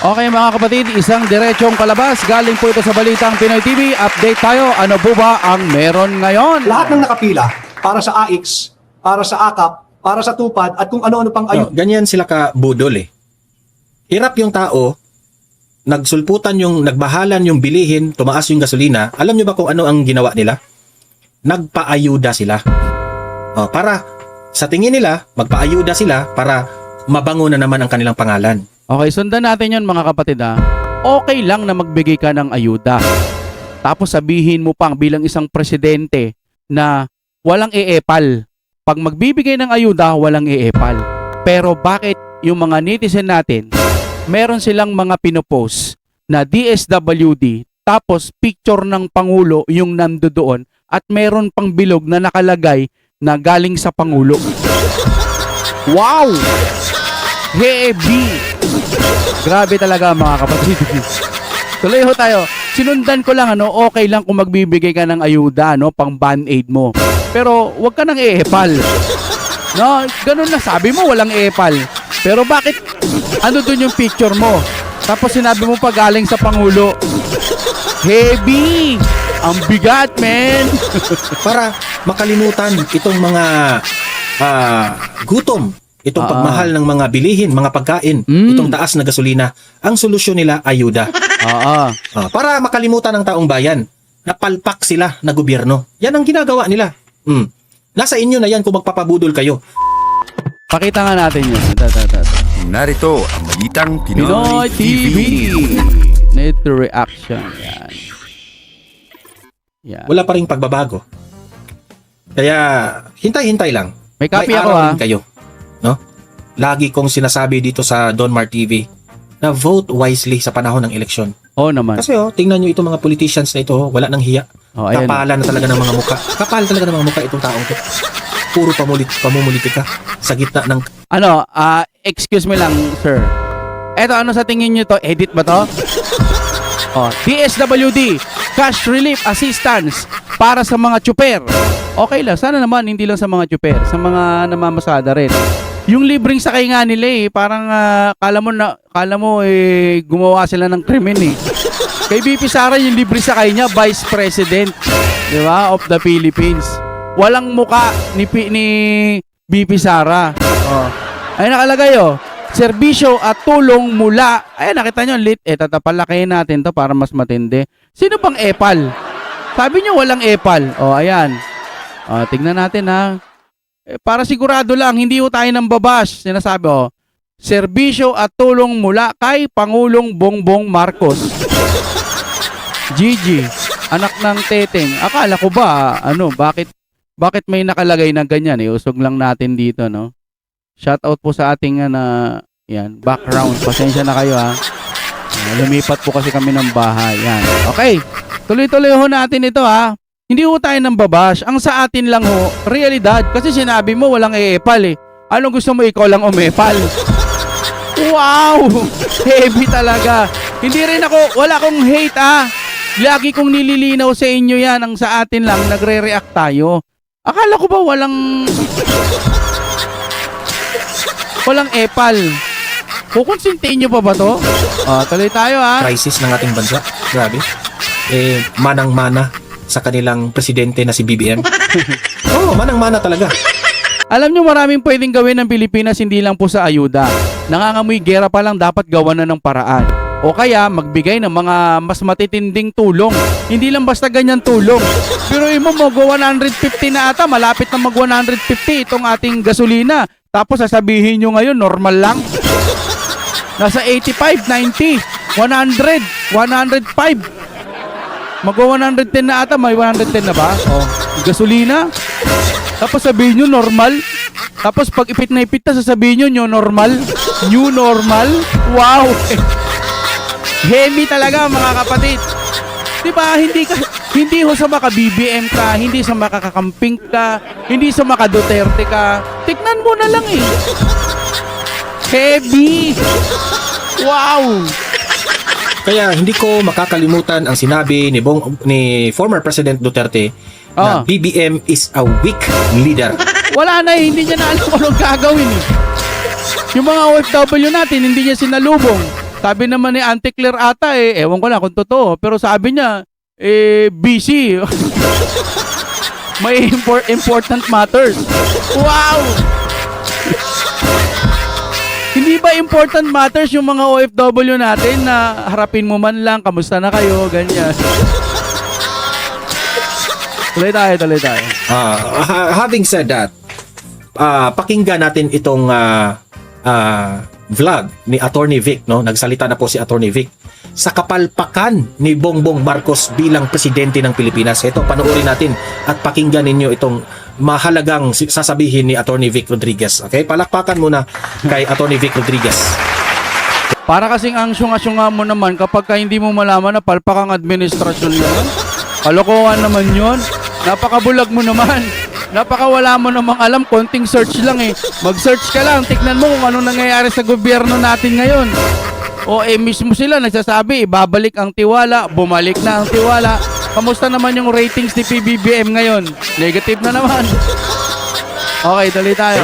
Okay mga kapatid, isang diretsong palabas. Galing po ito sa Balitang Pinoy TV. Update tayo, ano po ba ang meron ngayon? Lahat ng nakapila para sa AIX, para sa AKAP, para sa TUPAD, at kung ano-ano pang ayun. Ganyan sila ka-budol eh. Hirap yung tao, nagbahalan yung bilihin, tumaas yung gasolina. Alam nyo ba kung ano ang ginawa nila? Nagpaayuda sila. Para sa tingin nila, magpaayuda sila para mabango na naman ang kanilang pangalan. Okay, sundan natin yun mga kapatid ha. Okay lang na magbigay ka ng ayuda. Tapos sabihin mo pang bilang isang presidente na walang eepal. Pag magbibigay ng ayuda, walang eepal. Pero bakit yung mga netizen natin, meron silang mga pinopost na DSWD, tapos picture ng Pangulo yung nandoon at meron pang bilog na nakalagay na galing sa Pangulo. Wow! Heavy! Grabe talaga mga kapatid. Tuloy ho tayo. Sinundan ko lang okay lang kung magbibigay ka ng ayuda pang band-aid mo. Pero wag ka nang eepal. No, ganun na sabi mo walang eepal. Pero bakit doon yung picture mo? Tapos sinabi mo pa galing sa Pangulo. Heavy! Ang bigat, man! Para makalimutan itong mga gutom, itong pagmahal ng mga bilihin, mga pagkain, itong taas na gasolina. Ang solusyon nila, ayuda. Para makalimutan ng taong bayan, napalpak sila na gobyerno. Yan ang ginagawa nila. Nasa inyo na yan kung magpapabudol kayo. Pakita nga natin yun. Narito ang Balitang Pinoy TV. Need to reaction. Yan. Yan. Wala pa ring pagbabago. Kaya, hintay-hintay lang. May copy May ako araw din kayo. No? Lagi kong sinasabi dito sa Don Mar TV na vote wisely sa panahon ng eleksyon. Oo naman. Kasi tingnan nyo itong mga politicians na ito, wala nang hiya. Ayan. Kapala na talaga ng mga muka. Kapal talaga ng mga muka itong taong ito. Puro pamumulitika sa gitna ng... Excuse me lang, sir. Eto, ano sa tingin nyo to? Edit ba to? DSWD, Cash Relief Assistance para sa mga tsuper. Okay lang, sana naman hindi lang sa mga tsuper, sa mga namamasada rin. Yung libreng sakay nga nila parang kala mo gumawa sila ng krimen Kay BP Sara yung libre sakay niya, Vice President, di ba, of the Philippines. Walang muka ni BP Sara. Ay nakalagay serbisyo at tulong mula. Ay nakita nyo, tatapalakihin natin to para mas matindi. Sino bang epal? Sabi nyo walang epal. Ayan. Tignan natin ha. Para sigurado lang, hindi tayo nang babash. Sinasabi serbisyo at tulong mula kay Pangulong Bongbong Marcos. Gigi, anak ng Teteng. Akala ko ba, bakit may nakalagay na ganyan? Usog lang natin dito, no? Shout out po sa ating background. Pasensya na kayo ha. Lumipat po kasi kami ng bahay. Yan. Okay. Tuloy-tuloy ho natin ito ha. Hindi ho tayo nang babash. Ang sa atin lang realidad. Kasi sinabi mo walang eepal Anong gusto mo, ikaw lang umepal? Wow! Heavy talaga. Hindi rin wala akong hate Lagi kong nililinaw sa inyo yan. Ang sa atin lang, nagre-react tayo. Akala ko ba walang epal? Kukonsintain nyo pa ba to? Tuloy tayo Crisis ng ating bansa. Grabe. Manang-mana sa kanilang presidente na si BBM. Manang-mana talaga. Alam nyo, maraming pwedeng gawin ng Pilipinas, hindi lang po sa ayuda. Nangangamoy gera pa lang, dapat gawan na ng paraan. O kaya, magbigay ng mga mas matitinding tulong. Hindi lang basta ganyan tulong. Pero mo mag-150 na ata, malapit na mag-150 itong ating gasolina. Tapos sasabihin nyo ngayon, normal lang. Nasa 85, 90, 100, 105. Mag-110 na ata, may 110 na ba? Gasolina. Tapos sabihin nyo, normal. Tapos pag ipit na sasabihin nyo, new normal. New normal. Wow! Heavy talaga mga kapatid. Diba, hindi ho sa maka-BBM ka, hindi sa makakakamping ka, hindi sa maka-Duterte ka. Tignan mo na lang Heavy! Wow! Kaya hindi ko makakalimutan ang sinabi ni former President Duterte na BBM is a weak leader. Wala na hindi niya na alam kung anong gagawin Yung mga OFW natin, hindi niya sinalubong. Sabi naman ni Auntie Claire ata ewan ko na kung totoo, pero sabi niya, busy. May important matters. Wow! Hindi ba important matters yung mga OFW natin na harapin mo man lang, kamusta na kayo, ganyan. Tuloy tayo. Having said that, pakinggan natin itong vlog ni Attorney Vic, no? Nagsalita na po si Attorney Vic sa kapalpakan ni Bongbong Marcos bilang presidente ng Pilipinas. Ito, panoorin natin at pakinggan ninyo itong mahalagang sasabihin ni Attorney Vic Rodriguez. Okay? Palakpakan muna kay Attorney Vic Rodriguez. Para kasing ang syunga-syunga mo naman kapag ka hindi mo malaman na palpakang administrasyon yan. Kalokohan naman yun. Napakabulag mo naman. Napakawala mo namang alam. Konting search lang Mag-search ka lang. Tignan mo kung anong nangyayari sa gobyerno natin ngayon. O mismo sila nagsasabi, babalik ang tiwala, bumalik na ang tiwala. Kamusta naman yung ratings ni PBBM ngayon? Negative na naman. Okay, tuloy tayo.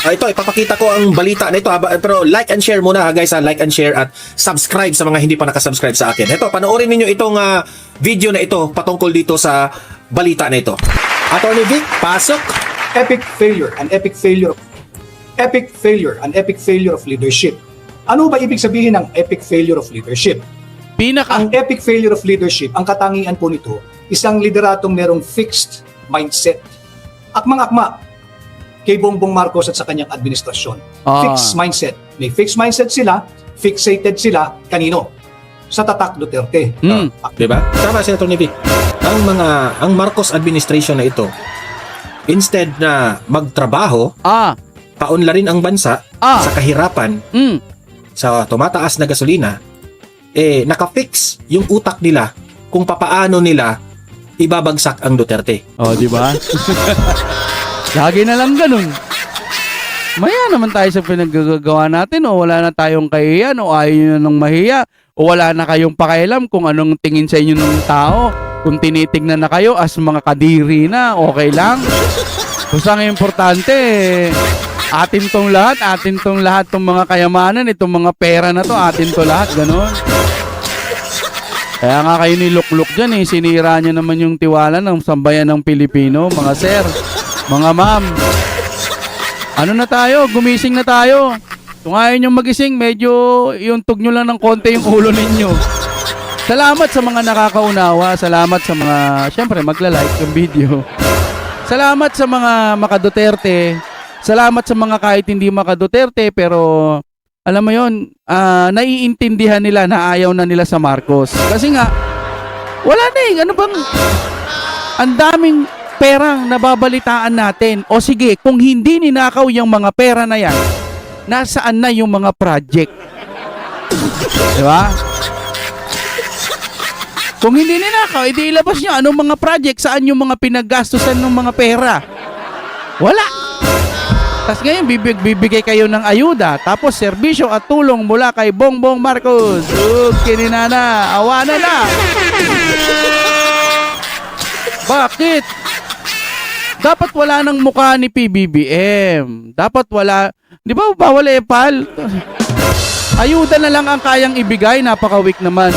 Ito, ipapakita ko ang balita na ito. Pero like and share muna guys. Like and share at subscribe sa mga hindi pa nakasubscribe sa akin. Ito, panoorin ninyo itong video na ito patungkol dito sa balita na ito. Attorney Vic, pasok. Epic failure, an epic failure. Epic failure, an epic failure of leadership. Ano ba ibig sabihin ng epic failure of leadership? Ang epic failure of leadership, ang katangian po nito, isang lideratong merong fixed mindset. Akmang-akma kay Bongbong Marcos at sa kanyang administrasyon. Fixed mindset. May fixed mindset sila, fixated sila, kanino? Sa tatak Duterte. Diba? Tama si Attorney Vic. Ang Marcos administration na ito, instead na magtrabaho, paunlarin ang bansa sa kahirapan, sa tumataas na gasolina, nakafix yung utak nila kung papaano nila ibabagsak ang Duterte. Di ba? Lagi na lang ganun. Maya naman tayo sa pinaggagawa natin o wala na tayong kahiyan o ayaw nyo nang mahiya o wala na kayong pakialam kung anong tingin sa inyo ng tao. Kung tinitignan na kayo as mga kadiri na, okay lang. Basta ang importante, atin tong lahat tong mga kayamanan, itong mga pera na to, atin to lahat, gano'n. Kaya nga kayo nilukluk dyan sinira nyo naman yung tiwala ng sambayan ng Pilipino, mga sir, mga ma'am. Ano na tayo? Gumising na tayo. Kung ayaw nyo magising, medyo iuntog nyo lang ng konti yung ulo ninyo. Salamat sa mga nakakaunawa. Salamat sa mga, syempre, magla-like yung video. Salamat sa mga maka-Duterte. Salamat sa mga kahit hindi maka-Duterte, pero alam mo yon, naiintindihan nila na ayaw na nila sa Marcos. Kasi nga, wala na ano bang, ang daming perang nababalitaan natin. O sige, kung hindi ninakaw yung mga pera na yan, nasaan na yung mga project? Diba? Kung hindi ninakaw, edi ilabas nyo anong mga project, saan yung mga pinaggastusan ng mga pera. Wala. Tapos ngayon, bibigay kayo ng ayuda, tapos serbisyo at tulong mula kay Bongbong Marcos. Kininana, awanan na. Bakit? Dapat wala ng mukha ni PBBM. Dapat wala, di ba bawal epal? Ayuda na lang ang kayang ibigay, napaka-weak naman.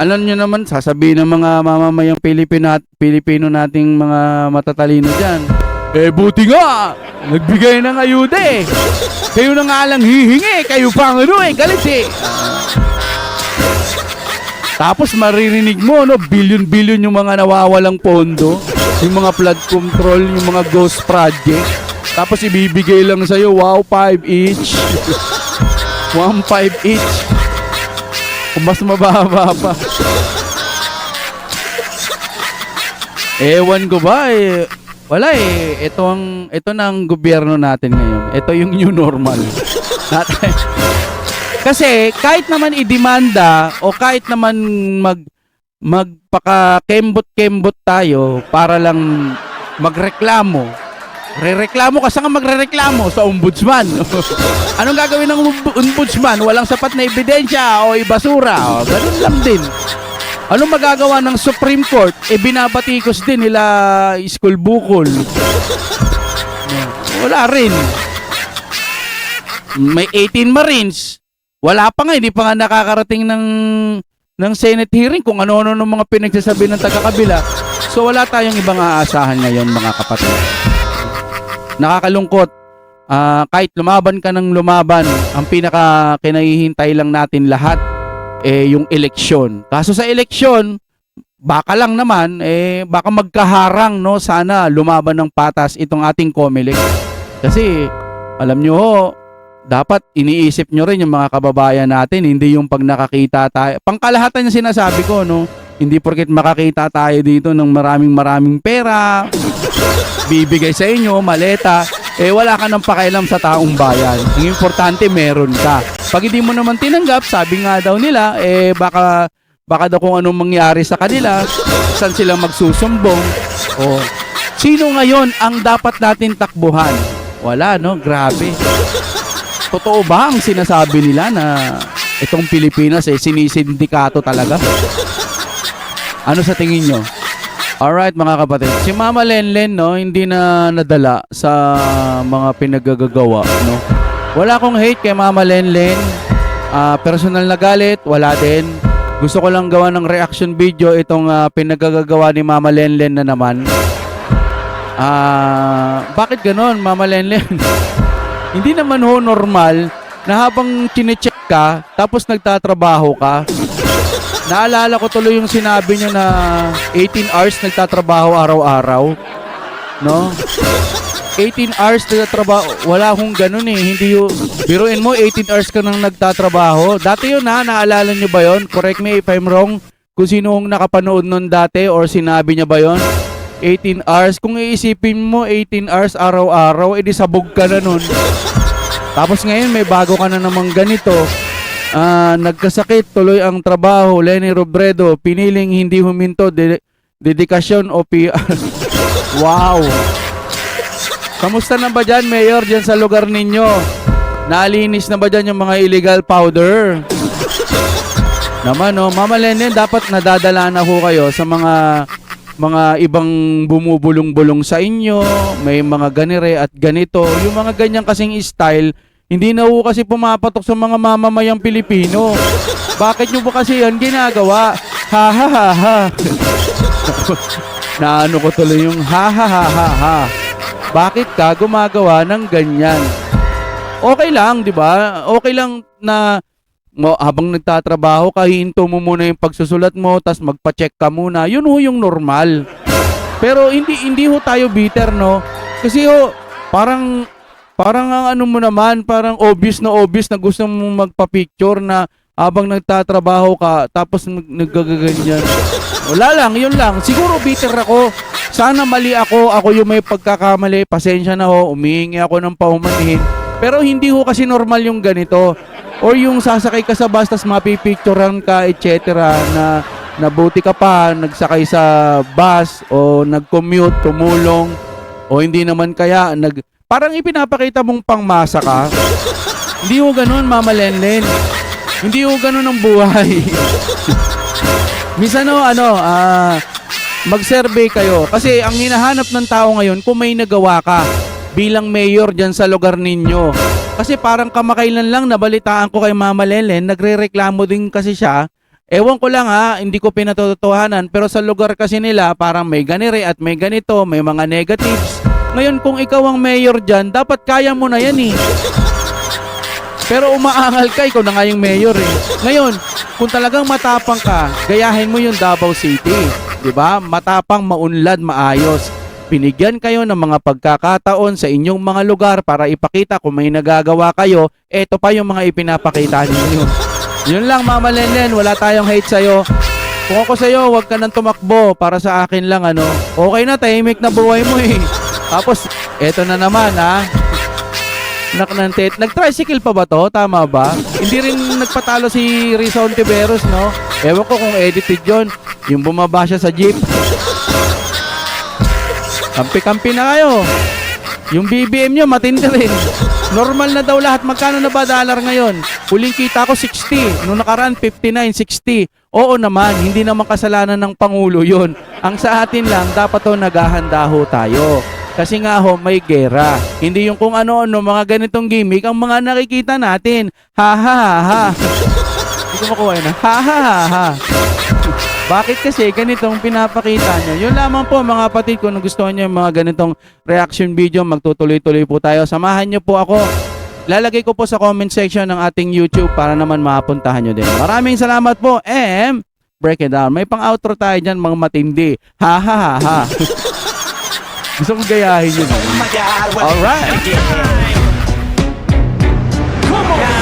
Alam nyo naman, sasabihin ng mga mamamayang Pilipino nating mga matatalino dyan. Buti nga, nagbigay ng ayuda Kayo na nga lang hihingi, kayo pang galit Tapos maririnig mo, billion-billion yung mga nawawalang pondo, yung mga flood control, yung mga ghost project. Tapos ibibigay lang sa'yo, wow, 5 each. 1.5 each. Kung mas mababa pa. Ewan ko ba wala ito na ang gobyerno natin ngayon. Ito yung new normal. Kasi kahit naman idemanda o kahit naman magpaka-kembot-kembot tayo para lang magreklamo. Rereklamo ka, saan ka magrereklamo? Sa ombudsman. Anong gagawin ng ombudsman? Walang sapat na ebidensya o ibasura. Ganun lang din. Anong magagawa ng Supreme Court? Binabatikos din nila Iskul Bukol. Wala rin. May 18 Marines. Wala pa nga, hindi pa nga nakakarating ng Senate hearing kung ano-ano ng mga pinagsasabi ng taga-kabila. So wala tayong ibang aasahan ngayon, mga kapatid. Nakakalungkot. Kahit lumaban ka ng lumaban, ang pinaka kinahihintay lang natin lahat yung eleksyon. Kaso sa eleksyon, baka lang naman baka magkaharang, no, sana lumaban ng patas itong ating COMELEC. Kasi alam nyo ho, dapat iniisip nyo rin yung mga kababayan natin, hindi yung pag nakakita tayo. Pangkalahatan yung sinasabi ko, no, hindi porket makakita tayo dito ng maraming pera, bibigay sa inyo, maleta, wala ka nang pakialam sa taong bayan. Ang importante, meron ka. Pag hindi mo naman tinanggap, sabi nga daw nila, baka daw kung anong mangyari sa kanila, saan sila magsusumbong. O, sino ngayon ang dapat natin takbuhan? Wala, no? Grabe. Totoo ba ang sinasabi nila na itong Pilipinas sinisindikato talaga? Ano sa tingin nyo? Alright mga kapatid, si Mama Lenlen, no, hindi na nadala sa mga pinaggagawa, no. Wala akong hate kay Mama Lenlen. Personal na galit, wala din. Gusto ko lang gawa ng reaction video itong pinaggagawa ni Mama Lenlen na naman. Bakit ganon, Mama Lenlen? Hindi naman ho normal na habang chinecheck ka tapos nagtatrabaho ka. Naalala ko tuloy yung sinabi niya na 18 hours nagtatrabaho araw-araw. No? 18 hours nagtatrabaho. Wala akong ganun eh. Hindi yung, biruin mo, 18 hours ka nang nagtatrabaho. Dati yun ha, naalala niyo ba yun? Correct me if I'm wrong. Kung sino ang nakapanood nun dati or sinabi niya ba yun? 18 hours. Kung iisipin mo, 18 hours araw-araw, edi sabog ka na nun. Tapos ngayon, may bago ka na namang ganito. Nagkasakit, tuloy ang trabaho. Leni Robredo, piniling hindi huminto, dedikasyon o PR. Wow! Kamusta na ba dyan, Mayor, dyan sa lugar ninyo? Nalinis na ba dyan yung mga illegal powder? Naman, no? Mama Lenen, dapat nadadala na ho kayo sa mga ibang bumubulong-bulong sa inyo, may mga ganire at ganito. Yung mga ganyan kasing style, hindi na ho kasi pumapatok sa mga mamamayang Pilipino. Bakit nyo ba kasi yan ginagawa? Ha ha ha ha. Naano ko tuloy yung ha ha ha ha ha. Bakit ka gumagawa ng ganyan? Okay lang, di ba? Okay lang na habang nagtatrabaho ka, hihinto mo muna yung pagsusulat mo, tas magpa-check ka muna. Yun ho yung normal. Pero hindi ho tayo bitter, no? Kasi ho, parang ang ano mo naman, parang obvious na gusto mong magpa-picture na habang nagtatrabaho ka, tapos nagagaganyan. Wala lang, yun lang. Siguro bitter ako. Sana mali ako yung may pagkakamali. Pasensya na ho, umihingi ako ng paumanhin. Pero hindi ho kasi normal yung ganito. Or yung sasakay ka sa bus, tas mapipicturean ka, etc. na nabuti ka pa, nagsakay sa bus, o nag-commute, tumulong, o hindi naman kaya, parang ipinapakita mong pangmasa ka. Hindi ho ganun, Mama Lenlen. Hindi ho ganun ang buhay. Minsan mag-survey kayo. Kasi ang hinahanap ng tao ngayon, kung may nagawa ka bilang mayor dyan sa lugar ninyo. Kasi parang kamakailan lang nabalitaan ko kay Mama Lenlen, nagrereklamo din kasi siya. Ewan ko lang ha, hindi ko pinatotohanan, pero sa lugar kasi nila parang may ganire at may ganito, may mga negatives. Ngayon kung ikaw ang mayor dyan, dapat kaya mo na yan eh. Pero umaangal ka, ikaw na nga yung mayor eh. Ngayon, kung talagang matapang ka, gayahin mo yung Davao City. Diba? Matapang, maunlad, maayos. Binigyan kayo ng mga pagkakataon sa inyong mga lugar para ipakita kung may nagagawa kayo. Eto pa yung mga ipinapakita ninyo. Yun lang, Mama Lenlen, wala tayong hate sa'yo. Kung ako sa'yo, huwag ka nang tumakbo. Para sa akin lang, okay na, tahimik na buhay mo eh. Tapos, eto na naman ha. Nag-tricycle pa ba to? Tama ba? Hindi rin nagpatalo si Risa Ontiveros, no? Ewan ko kung edited yun. Yung bumaba siya sa jeep. Kampi-kampi na kayo. Yung BBM nyo, matindi rin. Normal na daw lahat. Magkano na ba dollar ngayon? Huling kita ko 60. Noong nakaraan, 59, 60. Oo naman, hindi naman kasalanan ng Pangulo yun. Ang sa atin lang, dapat to naghahanda ho tayo. Kasi nga ho, may gera. Hindi yung kung ano-ano, mga ganitong gimmick ang mga nakikita natin. Ha ha ha ha. Hindi ko makuha yun. Ha ha ha ha. Bakit kasi ganitong pinapakita nyo? Yun lamang po mga kapatid, kung nagustuhan nyo yung mga ganitong reaction video, magtutuloy-tuloy po tayo. Samahan nyo po ako. Lalagay ko po sa comment section ng ating YouTube para naman mapuntahan nyo din. Maraming salamat po. Break it down. May pang-outro tayo dyan, mga matindi. Ha ha ha ha. Gusto kong gayahin yun. Alright. Come on.